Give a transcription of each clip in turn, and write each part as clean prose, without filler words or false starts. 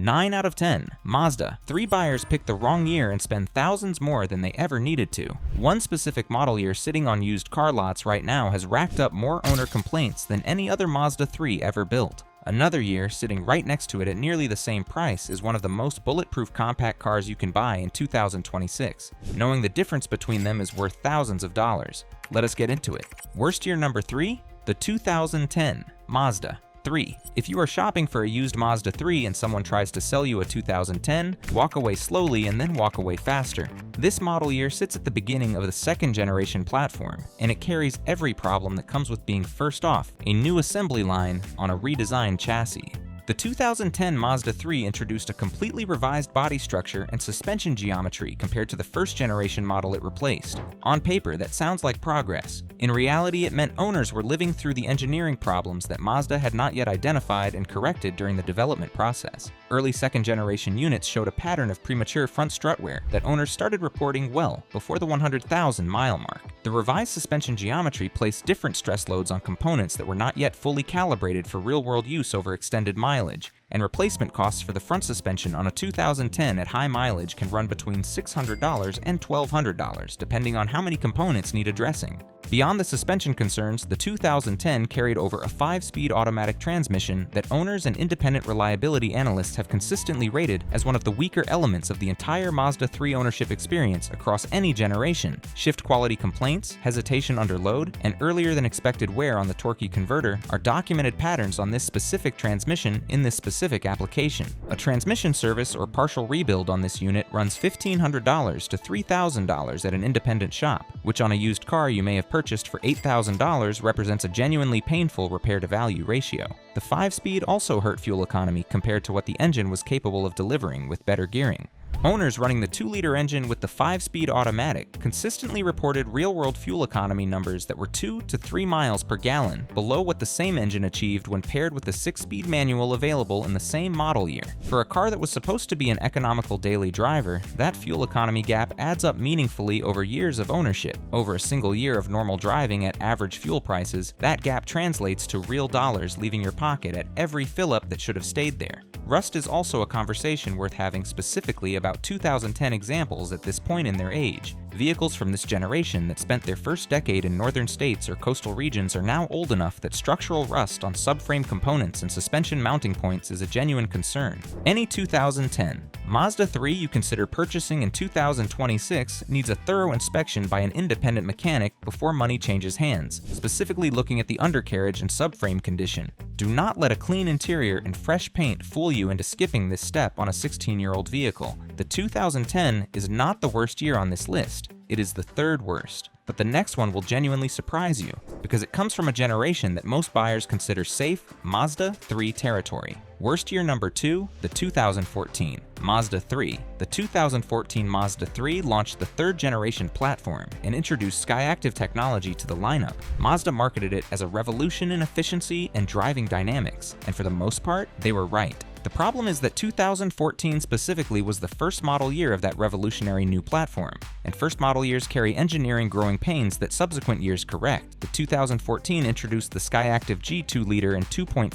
9 out of 10. Mazda. 3 buyers pick the wrong year and spend thousands more than they ever needed to. One specific model year sitting on used car lots right now has racked up more owner complaints than any other Mazda 3 ever built. Another year, sitting right next to it at nearly the same price, is one of the most bulletproof compact cars you can buy in 2026. Knowing the difference between them is worth thousands of dollars. Let us get into it. Worst year number 3? The 2010 Mazda 3. If you are shopping for a used Mazda 3 and someone tries to sell you a 2010, walk away slowly and then walk away faster. This model year sits at the beginning of the second generation platform, and it carries every problem that comes with being first off, a new assembly line on a redesigned chassis. The 2010 Mazda 3 introduced a completely revised body structure and suspension geometry compared to the first generation model it replaced. On paper, that sounds like progress. In reality, it meant owners were living through the engineering problems that Mazda had not yet identified and corrected during the development process. Early second generation units showed a pattern of premature front strut wear that owners started reporting well before the 100,000 mile mark. The revised suspension geometry placed different stress loads on components that were not yet fully calibrated for real-world use over extended mileage, and replacement costs for the front suspension on a 2010 at high mileage can run between $600 and $1,200, depending on how many components need addressing. Beyond the suspension concerns, the 2010 carried over a 5-speed automatic transmission that owners and independent reliability analysts have consistently rated as one of the weaker elements of the entire Mazda 3 ownership experience across any generation. Shift quality complaints, hesitation under load, and earlier than expected wear on the torquey converter are documented patterns on this specific transmission in this specific application. A transmission service or partial rebuild on this unit runs $1,500 to $3,000 at an independent shop, which on a used car you may have purchased for $8,000 represents a genuinely painful repair-to-value ratio. The 5-speed also hurt fuel economy compared to what the engine was capable of delivering with better gearing. Owners running the 2-liter engine with the 5-speed automatic consistently reported real-world fuel economy numbers that were 2 to 3 miles per gallon below what the same engine achieved when paired with the 6-speed manual available in the same model year. For a car that was supposed to be an economical daily driver, that fuel economy gap adds up meaningfully over years of ownership. Over a single year of normal driving at average fuel prices, that gap translates to real dollars leaving your pocket at every fill-up that should have stayed there. Rust is also a conversation worth having specifically about 2010 examples at this point in their age. Vehicles from this generation that spent their first decade in northern states or coastal regions are now old enough that structural rust on subframe components and suspension mounting points is a genuine concern. Any 2010 Mazda 3 you consider purchasing in 2026 needs a thorough inspection by an independent mechanic before money changes hands, specifically looking at the undercarriage and subframe condition. Do not let a clean interior and fresh paint fool you into skipping this step on a 16-year-old vehicle. The 2010 is not the worst year on this list. It is the third worst. But the next one will genuinely surprise you, because it comes from a generation that most buyers consider safe Mazda 3 territory. Worst year number 2, the 2014 Mazda 3. The 2014 Mazda 3 launched the third generation platform and introduced Skyactiv technology to the lineup. Mazda marketed it as a revolution in efficiency and driving dynamics, and for the most part, they were right. The problem is that 2014 specifically was the first model year of that revolutionary new platform, and first model years carry engineering growing pains that subsequent years correct. The 2014 introduced the Skyactiv G 2-liter and 2.5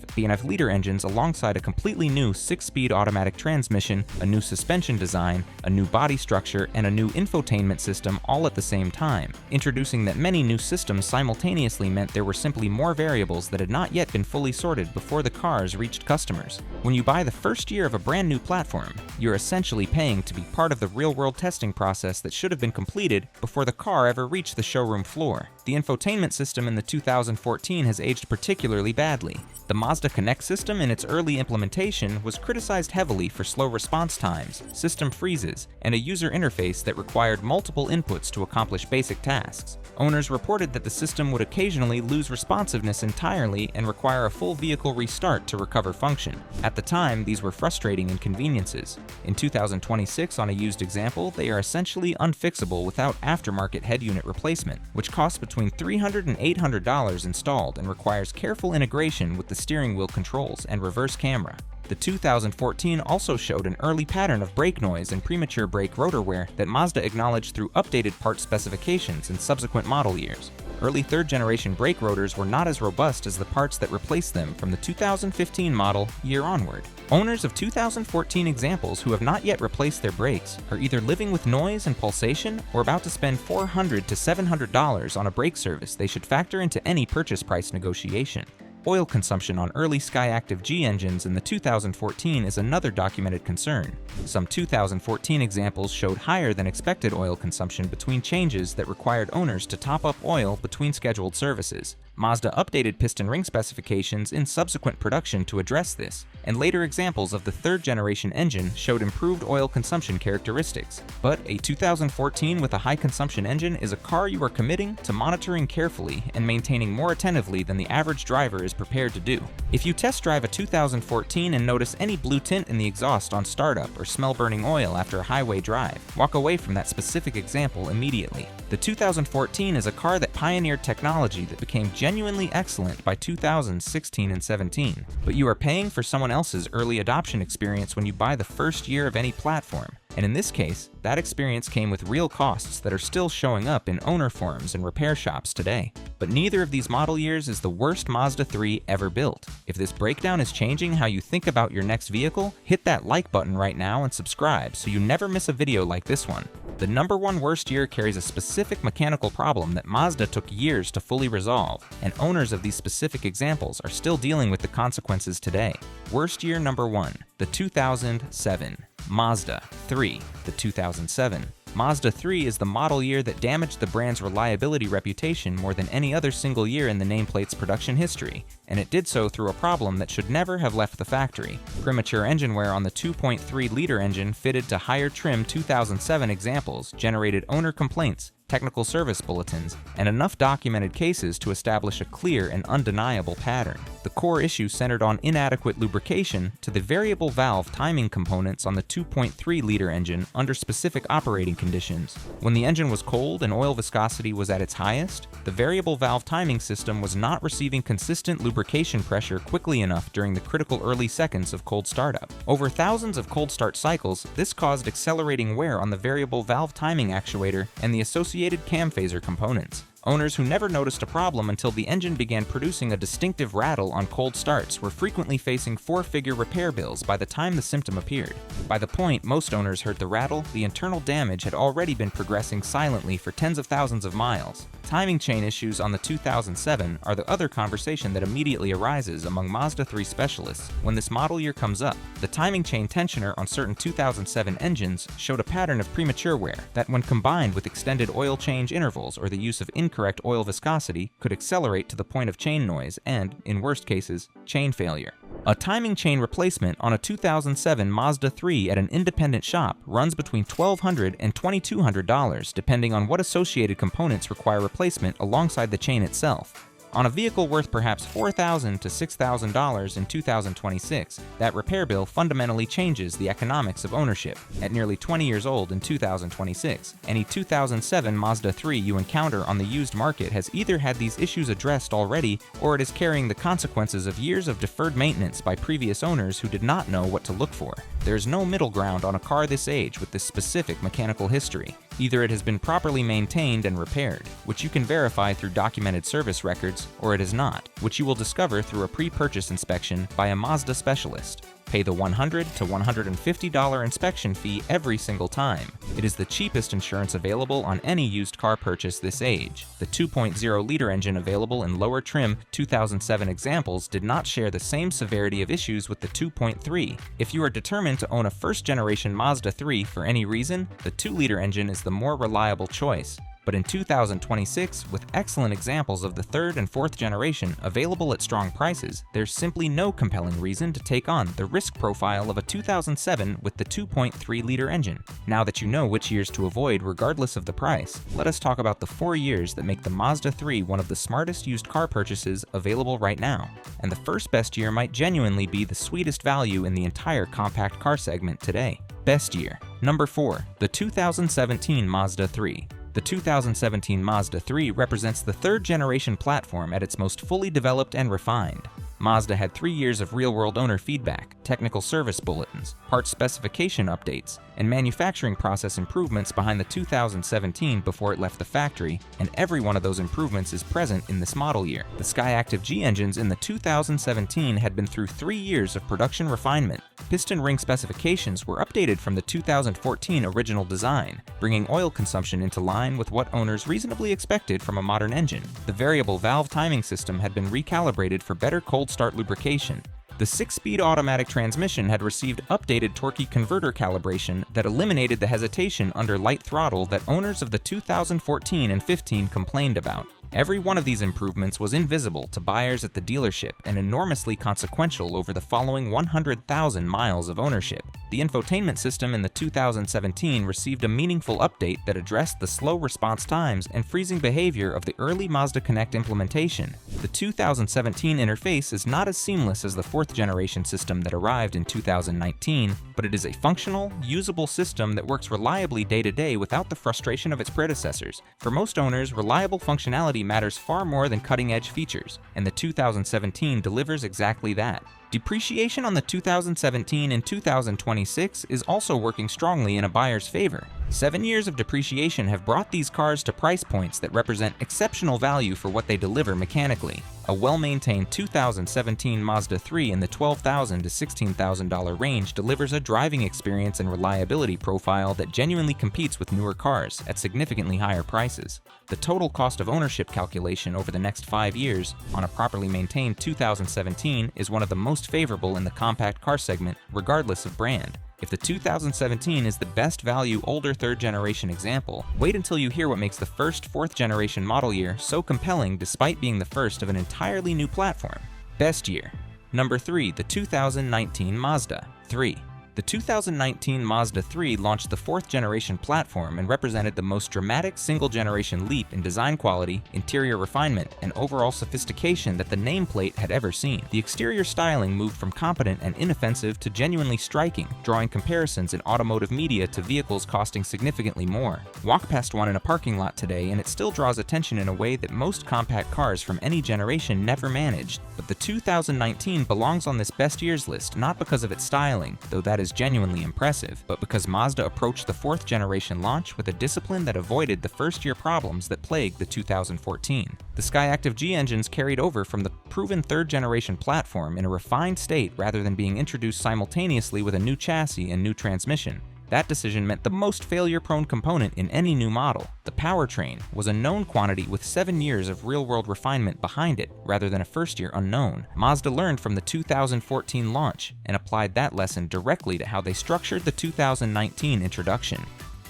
BNF-liter engines alongside a completely new 6-speed automatic transmission, a new suspension design, a new body structure, and a new infotainment system all at the same time. Introducing that many new systems simultaneously meant there were simply more variables that had not yet been fully sorted before the cars reached customers. When you buy the first year of a brand new platform, you're essentially paying to be part of the real-world testing process that should have been completed before the car ever reached the showroom floor. The infotainment system in the 2014 has aged particularly badly. The Mazda Connect system in its early implementation was criticized heavily for slow response times, system freezes, and a user interface that required multiple inputs to accomplish basic tasks. Owners reported that the system would occasionally lose responsiveness entirely and require a full vehicle restart to recover function. At the time, these were frustrating inconveniences. In 2026, on a used example, they are essentially unfixable without aftermarket head unit replacement, which costs between $300 and $800 installed and requires careful integration with the steering wheel controls and reverse camera. The 2014 also showed an early pattern of brake noise and premature brake rotor wear that Mazda acknowledged through updated part specifications in subsequent model years. Early third-generation brake rotors were not as robust as the parts that replaced them from the 2015 model year onward. Owners of 2014 examples who have not yet replaced their brakes are either living with noise and pulsation or about to spend $400 to $700 on a brake service they should factor into any purchase price negotiation. Oil consumption on early Skyactiv G engines in the 2014 is another documented concern. Some 2014 examples showed higher than expected oil consumption between changes that required owners to top up oil between scheduled services. Mazda updated piston ring specifications in subsequent production to address this, and later examples of the third-generation engine showed improved oil consumption characteristics. But a 2014 with a high-consumption engine is a car you are committing to monitoring carefully and maintaining more attentively than the average driver is prepared to do. If you test drive a 2014 and notice any blue tint in the exhaust on startup or smell burning oil after a highway drive, walk away from that specific example immediately. The 2014 is a car that pioneered technology that became genuinely excellent by 2016 and 17, but you are paying for someone else's early adoption experience when you buy the first year of any platform. And in this case, that experience came with real costs that are still showing up in owner forums and repair shops today. But neither of these model years is the worst Mazda 3 ever built. If this breakdown is changing how you think about your next vehicle, hit that like button right now and subscribe so you never miss a video like this one. The number one worst year carries a specific mechanical problem that Mazda took years to fully resolve, and owners of these specific examples are still dealing with the consequences today. Worst year number 1, the 2007. Mazda 3, the 2007. Mazda 3 is the model year that damaged the brand's reliability reputation more than any other single year in the nameplate's production history, and it did so through a problem that should never have left the factory. Premature engine wear on the 2.3-liter engine fitted to higher trim 2007 examples generated owner complaints, technical service bulletins, and enough documented cases to establish a clear and undeniable pattern. The core issue centered on inadequate lubrication to the variable valve timing components on the 2.3-liter engine under specific operating conditions. When the engine was cold and oil viscosity was at its highest, the variable valve timing system was not receiving consistent lubrication pressure quickly enough during the critical early seconds of cold startup. Over thousands of cold start cycles, this caused accelerating wear on the variable valve timing actuator and the associated cam phaser components. Owners who never noticed a problem until the engine began producing a distinctive rattle on cold starts were frequently facing four-figure repair bills by the time the symptom appeared. By the point most owners heard the rattle, the internal damage had already been progressing silently for tens of thousands of miles. Timing chain issues on the 2007 are the other conversation that immediately arises among Mazda 3 specialists when this model year comes up. The timing chain tensioner on certain 2007 engines showed a pattern of premature wear that, when combined with extended oil change intervals or the use of incorrect oil viscosity, could accelerate to the point of chain noise and, in worst cases, chain failure. A timing chain replacement on a 2007 Mazda 3 at an independent shop runs between $1,200 and $2,200 depending on what associated components require replacement alongside the chain itself. On a vehicle worth perhaps $4,000 to $6,000 in 2026, that repair bill fundamentally changes the economics of ownership. At nearly 20 years old in 2026, any 2007 Mazda 3 you encounter on the used market has either had these issues addressed already, or it is carrying the consequences of years of deferred maintenance by previous owners who did not know what to look for. There is no middle ground on a car this age with this specific mechanical history. Either it has been properly maintained and repaired, which you can verify through documented service records, or it is not, which you will discover through a pre-purchase inspection by a Mazda specialist. Pay the $100 to $150 inspection fee every single time. It is the cheapest insurance available on any used car purchase this age. The 2.0-liter engine available in lower trim 2007 examples did not share the same severity of issues with the 2.3. If you are determined to own a first-generation Mazda 3 for any reason, the 2-liter engine is the more reliable choice. But in 2026, with excellent examples of the third and fourth generation available at strong prices, there's simply no compelling reason to take on the risk profile of a 2007 with the 2.3-liter engine. Now that you know which years to avoid regardless of the price, let us talk about the 4 years that make the Mazda 3 one of the smartest used car purchases available right now. And the first best year might genuinely be the sweetest value in the entire compact car segment today. Best year. Number 4. The 2017 Mazda 3. The 2017 Mazda 3 represents the third-generation platform at its most fully developed and refined. Mazda had 3 years of real-world owner feedback, technical service bulletins, parts specification updates, and manufacturing process improvements behind the 2017 before it left the factory, and every one of those improvements is present in this model year. The Skyactiv G engines in the 2017 had been through 3 years of production refinement. Piston ring specifications were updated from the 2014 original design, bringing oil consumption into line with what owners reasonably expected from a modern engine. The variable valve timing system had been recalibrated for better cold start lubrication. The 6-speed automatic transmission had received updated torque converter calibration that eliminated the hesitation under light throttle that owners of the 2014 and 15 complained about. Every one of these improvements was invisible to buyers at the dealership and enormously consequential over the following 100,000 miles of ownership. The infotainment system in the 2017 received a meaningful update that addressed the slow response times and freezing behavior of the early Mazda Connect implementation. The 2017 interface is not as seamless as the 4th generation system that arrived in 2019, but it is a functional, usable system that works reliably day to day without the frustration of its predecessors. For most owners, reliable functionality matters far more than cutting-edge features, and the 2017 delivers exactly that. Depreciation on the 2017 and 2026 is also working strongly in a buyer's favor. 7 years of depreciation have brought these cars to price points that represent exceptional value for what they deliver mechanically. A well-maintained 2017 Mazda 3 in the $12,000 to $16,000 range delivers a driving experience and reliability profile that genuinely competes with newer cars at significantly higher prices. The total cost of ownership calculation over the next 5 years on a properly maintained 2017 is one of the most favorable in the compact car segment, regardless of brand. If the 2017 is the best value older 3rd generation example, wait until you hear what makes the first 4th generation model year so compelling despite being the first of an entirely new platform. Best year. Number 3, the 2019 Mazda 3. The 2019 Mazda 3 launched the 4th generation platform and represented the most dramatic single-generation leap in design quality, interior refinement, and overall sophistication that the nameplate had ever seen. The exterior styling moved from competent and inoffensive to genuinely striking, drawing comparisons in automotive media to vehicles costing significantly more. Walk past one in a parking lot today and it still draws attention in a way that most compact cars from any generation never managed. But the 2019 belongs on this best years list not because of its styling, though that is genuinely impressive, but because Mazda approached the 4th generation launch with a discipline that avoided the first-year problems that plagued the 2014. The Skyactiv G engines carried over from the proven 3rd generation platform in a refined state rather than being introduced simultaneously with a new chassis and new transmission. That decision meant the most failure-prone component in any new model. The powertrain was a known quantity with 7 years of real-world refinement behind it, rather than a first-year unknown. Mazda learned from the 2014 launch and applied that lesson directly to how they structured the 2019 introduction.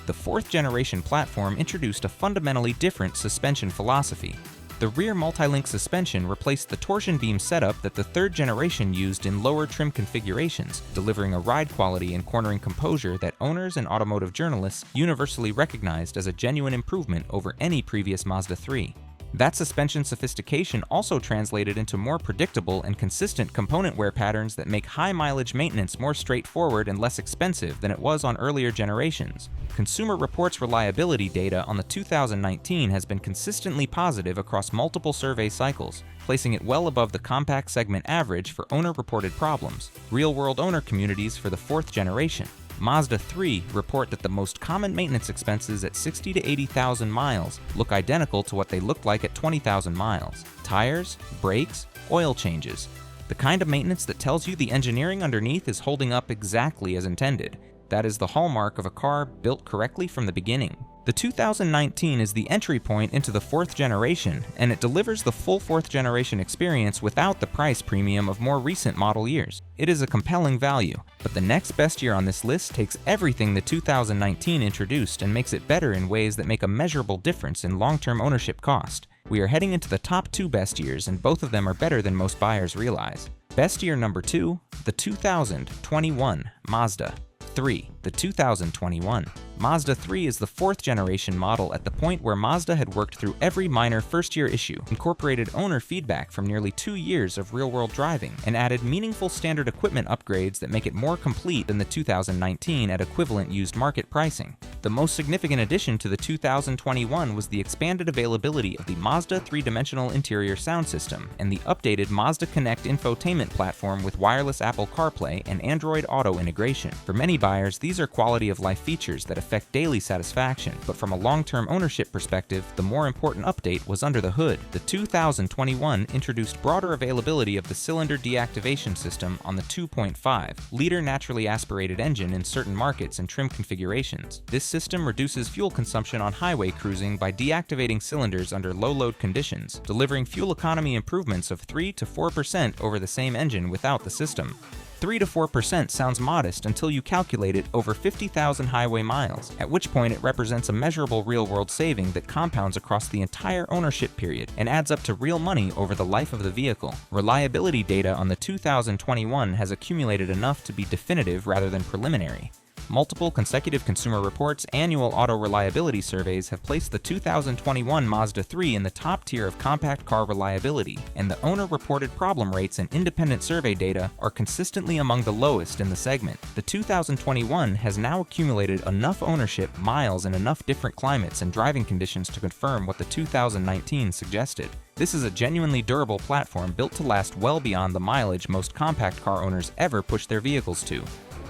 The 4th generation platform introduced a fundamentally different suspension philosophy. The rear multi-link suspension replaced the torsion beam setup that the 3rd generation used in lower trim configurations, delivering a ride quality and cornering composure that owners and automotive journalists universally recognized as a genuine improvement over any previous Mazda 3. That suspension sophistication also translated into more predictable and consistent component wear patterns that make high-mileage maintenance more straightforward and less expensive than it was on earlier generations. Consumer Reports reliability data on the 2019 has been consistently positive across multiple survey cycles, placing it well above the compact segment average for owner-reported problems. Real-world owner communities for the 4th generation. Mazda 3 report that the most common maintenance expenses at 60 to 80,000 miles look identical to what they looked like at 20,000 miles. Tires, brakes, oil changes. The kind of maintenance that tells you the engineering underneath is holding up exactly as intended. That is the hallmark of a car built correctly from the beginning. The 2019 is the entry point into the 4th generation, and it delivers the full 4th generation experience without the price premium of more recent model years. It is a compelling value, but the next best year on this list takes everything the 2019 introduced and makes it better in ways that make a measurable difference in long-term ownership cost. We are heading into the top 2 best years, and both of them are better than most buyers realize. Best year number 2, the 2021 Mazda 3, the 2021. Mazda 3 is the 4th generation model at the point where Mazda had worked through every minor first-year issue, incorporated owner feedback from nearly 2 years of real-world driving, and added meaningful standard equipment upgrades that make it more complete than the 2019 at equivalent used market pricing. The most significant addition to the 2021 was the expanded availability of the Mazda 3-dimensional interior sound system and the updated Mazda Connect infotainment platform with wireless Apple CarPlay and Android Auto integration. For many buyers, these are quality-of-life features that affect daily satisfaction, but from a long-term ownership perspective, the more important update was under the hood. The 2021 introduced broader availability of the cylinder deactivation system on the 2.5-liter naturally aspirated engine in certain markets and trim configurations. This system reduces fuel consumption on highway cruising by deactivating cylinders under low-load conditions, delivering fuel economy improvements of 3 to 4% over the same engine without the system. 3 to 4% sounds modest until you calculate it over 50,000 highway miles, at which point it represents a measurable real-world saving that compounds across the entire ownership period and adds up to real money over the life of the vehicle. Reliability data on the 2021 has accumulated enough to be definitive rather than preliminary. Multiple consecutive Consumer Reports annual auto reliability surveys have placed the 2021 Mazda 3 in the top tier of compact car reliability, and the owner-reported problem rates and independent survey data are consistently among the lowest in the segment. The 2021 has now accumulated enough ownership, miles, and enough different climates and driving conditions to confirm what the 2019 suggested. This is a genuinely durable platform built to last well beyond the mileage most compact car owners ever push their vehicles to.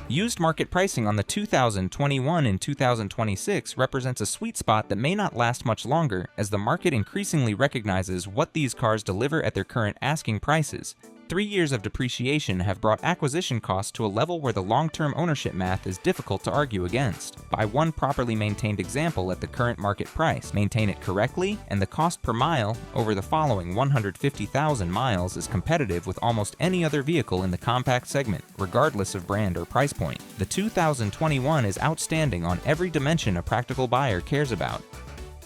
Used market pricing on the 2021 and 2026 represents a sweet spot that may not last much longer as the market increasingly recognizes what these cars deliver at their current asking prices. 3 years of depreciation have brought acquisition costs to a level where the long-term ownership math is difficult to argue against. Buy one properly maintained example at the current market price, maintain it correctly, and the cost per mile over the following 150,000 miles is competitive with almost any other vehicle in the compact segment, regardless of brand or price point. The 2021 is outstanding on every dimension a practical buyer cares about.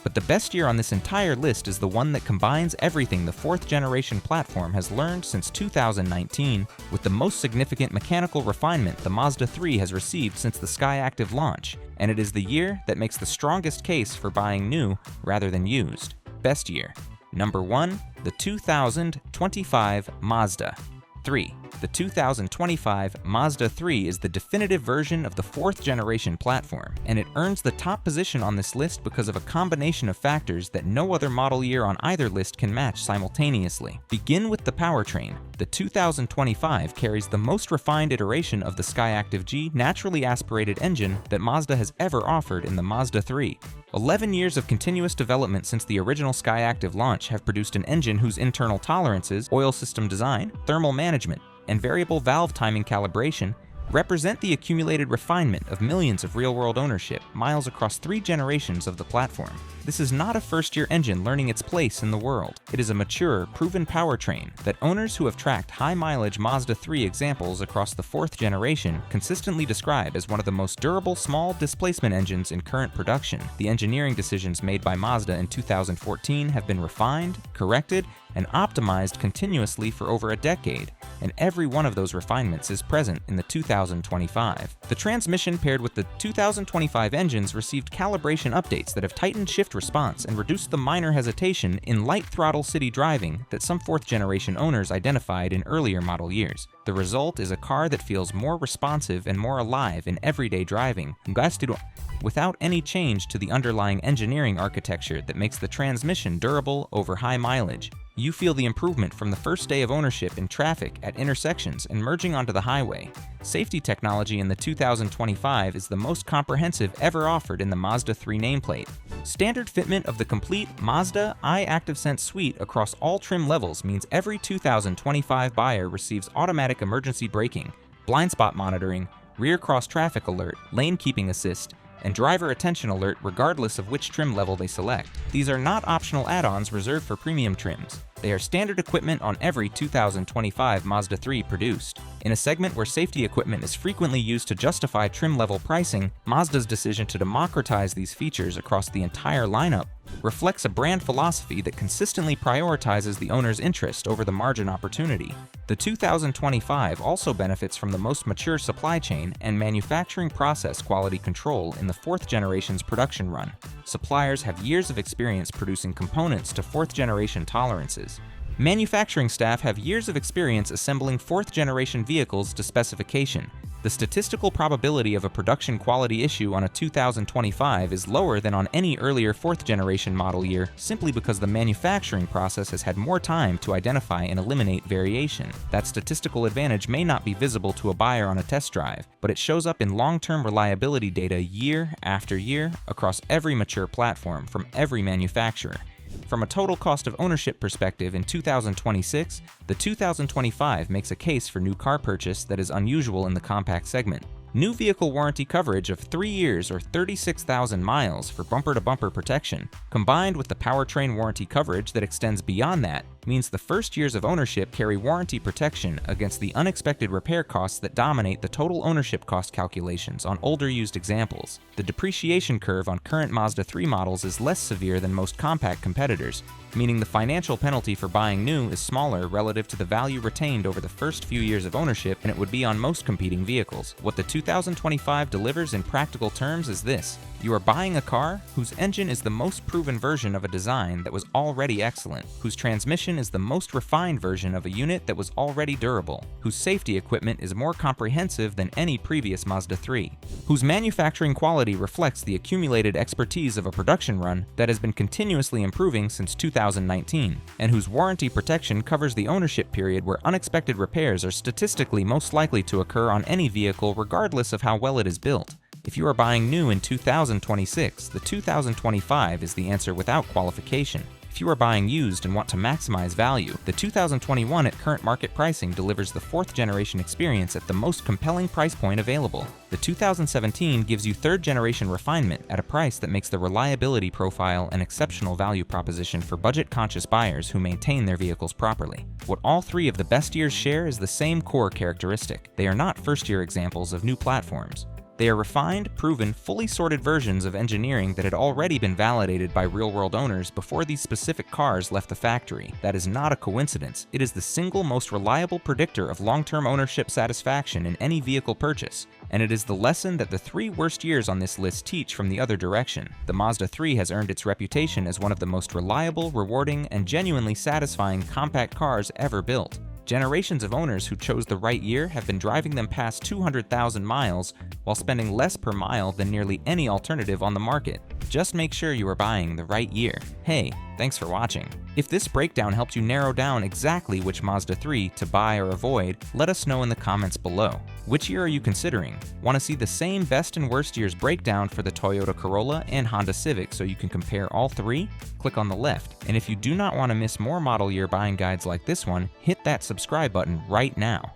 But the best year on this entire list is the one that combines everything the 4th generation platform has learned since 2019 with the most significant mechanical refinement the Mazda 3 has received since the Skyactiv launch, and it is the year that makes the strongest case for buying new rather than used. Best year. Number 1, the 2025 Mazda 3. The 2025 Mazda 3 is the definitive version of the 4th generation platform, and it earns the top position on this list because of a combination of factors that no other model year on either list can match simultaneously. Begin with the powertrain. The 2025 carries the most refined iteration of the Skyactiv G naturally aspirated engine that Mazda has ever offered in the Mazda 3. 11 years of continuous development since the original Skyactiv launch have produced an engine whose internal tolerances, oil system design, thermal management, and variable valve timing calibration represent the accumulated refinement of millions of real-world ownership, miles across 3 generations of the platform. This is not a first-year engine learning its place in the world. It is a mature, proven powertrain that owners who have tracked high-mileage Mazda 3 examples across the 4th generation consistently describe as one of the most durable small displacement engines in current production. The engineering decisions made by Mazda in 2014 have been refined, corrected, and optimized continuously for over a decade, and every one of those refinements is present in the 2025. The transmission paired with the 2025 engines received calibration updates that have tightened shift response and reduced the minor hesitation in light throttle city driving that some 4th generation owners identified in earlier model years. The result is a car that feels more responsive and more alive in everyday driving, without any change to the underlying engineering architecture that makes the transmission durable over high mileage. You feel the improvement from the first day of ownership in traffic at intersections and merging onto the highway. Safety technology in the 2025 is the most comprehensive ever offered in the Mazda 3 nameplate. Standard fitment of the complete Mazda iActiveSense suite across all trim levels means every 2025 buyer receives automatic emergency braking, blind spot monitoring, rear cross traffic alert, lane keeping assist, and driver attention alert regardless of which trim level they select. These are not optional add-ons reserved for premium trims. They are standard equipment on every 2025 Mazda 3 produced. In a segment where safety equipment is frequently used to justify trim-level pricing, Mazda's decision to democratize these features across the entire lineup reflects a brand philosophy that consistently prioritizes the owner's interest over the margin opportunity. The 2025 also benefits from the most mature supply chain and manufacturing process quality control in the fourth generation's production run. Suppliers have years of experience producing components to fourth-generation tolerances. Manufacturing staff have years of experience assembling fourth-generation vehicles to specification. The statistical probability of a production quality issue on a 2025 is lower than on any earlier fourth-generation model year simply because the manufacturing process has had more time to identify and eliminate variation. That statistical advantage may not be visible to a buyer on a test drive, but it shows up in long-term reliability data year after year across every mature platform from every manufacturer. From a total cost of ownership perspective in 2026, the 2025 makes a case for new car purchase that is unusual in the compact segment. New vehicle warranty coverage of 3 years or 36,000 miles for bumper-to-bumper protection, combined with the powertrain warranty coverage that extends beyond that, means the first years of ownership carry warranty protection against the unexpected repair costs that dominate the total ownership cost calculations on older used examples. The depreciation curve on current Mazda 3 models is less severe than most compact competitors, meaning the financial penalty for buying new is smaller relative to the value retained over the first few years of ownership than it would be on most competing vehicles. What the 2025 delivers in practical terms is this: you are buying a car whose engine is the most proven version of a design that was already excellent, whose transmission is the most refined version of a unit that was already durable, whose safety equipment is more comprehensive than any previous Mazda 3, whose manufacturing quality reflects the accumulated expertise of a production run that has been continuously improving since 2019, and whose warranty protection covers the ownership period where unexpected repairs are statistically most likely to occur on any vehicle regardless of how well it is built. If you are buying new in 2026, the 2025 is the answer without qualification. If you are buying used and want to maximize value, the 2021 at current market pricing delivers the fourth generation experience at the most compelling price point available. The 2017 gives you third generation refinement at a price that makes the reliability profile an exceptional value proposition for budget-conscious buyers who maintain their vehicles properly. What all three of the best years share is the same core characteristic. They are not first-year examples of new platforms. They are refined, proven, fully sorted versions of engineering that had already been validated by real-world owners before these specific cars left the factory. That is not a coincidence. It is the single most reliable predictor of long-term ownership satisfaction in any vehicle purchase. And it is the lesson that the 3 worst years on this list teach from the other direction. The Mazda 3 has earned its reputation as one of the most reliable, rewarding, and genuinely satisfying compact cars ever built. Generations of owners who chose the right year have been driving them past 200,000 miles while spending less per mile than nearly any alternative on the market. Just make sure you are buying the right year. Hey, thanks for watching. If this breakdown helped you narrow down exactly which Mazda 3 to buy or avoid, let us know in the comments below. Which year are you considering? Want to see the same best and worst years breakdown for the Toyota Corolla and Honda Civic so you can compare all 3? Click on the left. And if you do not want to miss more model year buying guides like this one, hit that subscribe button right now.